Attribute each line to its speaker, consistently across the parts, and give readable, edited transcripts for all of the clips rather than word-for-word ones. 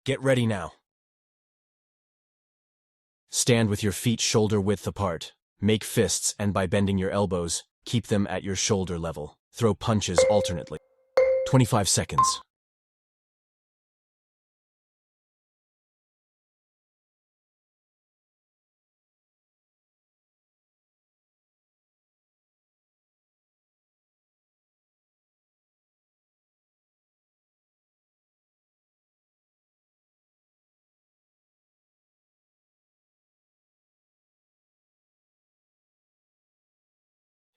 Speaker 1: Get ready now. Stand with your feet shoulder-width apart. Make fists, and by bending your elbows, keep them at your shoulder level. Throw punches alternately. 25 seconds.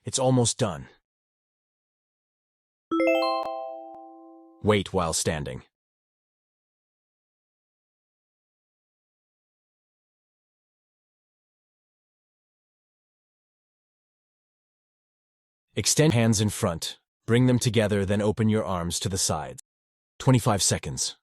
Speaker 1: It's almost done. Wait while standing. Extend hands in front. Bring them together, then open your arms to the sides. 25 seconds.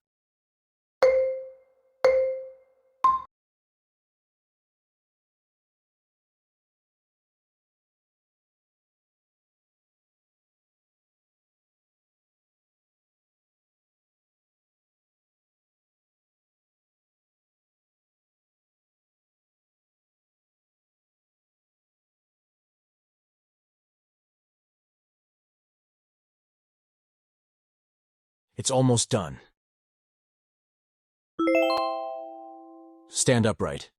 Speaker 1: It's almost done. Stand upright.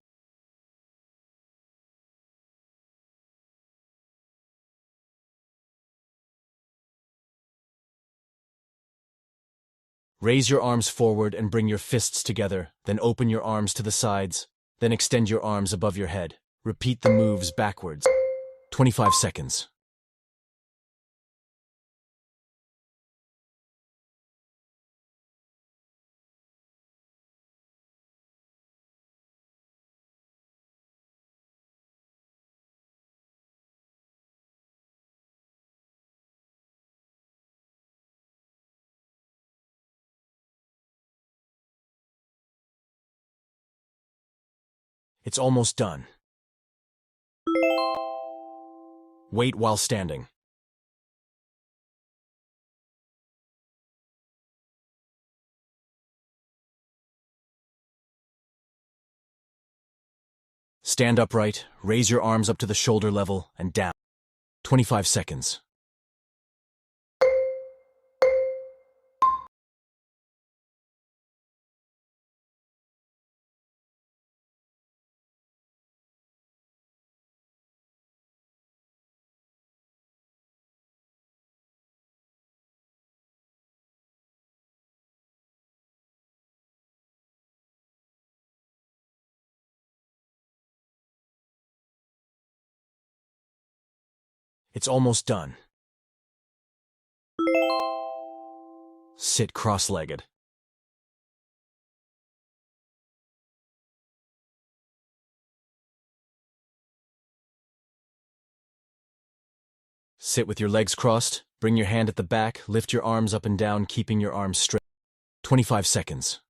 Speaker 1: Raise your arms forward and bring your fists together, then open your arms to the sides, then extend your arms above your head. Repeat the moves backwards. 25 seconds. It's almost done. Wait while standing. Stand upright, raise your arms up to the shoulder level, and down. 25 seconds. It's almost done. Sit cross-legged. Sit with your legs crossed, bring your hand at the back, lift your arms up and down, keeping your arms straight. 25 seconds.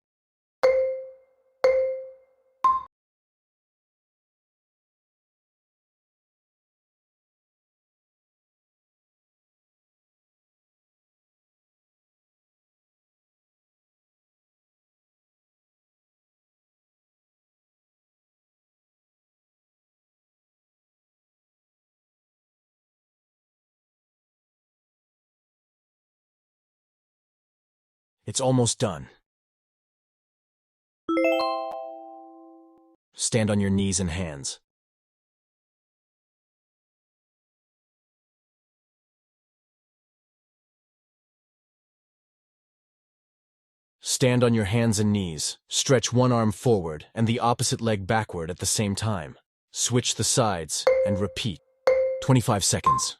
Speaker 1: It's almost done. Stand on your knees and hands. Stand on your hands and knees. Stretch one arm forward and the opposite leg backward at the same time. Switch the sides and repeat. 25 seconds.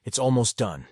Speaker 1: It's almost done.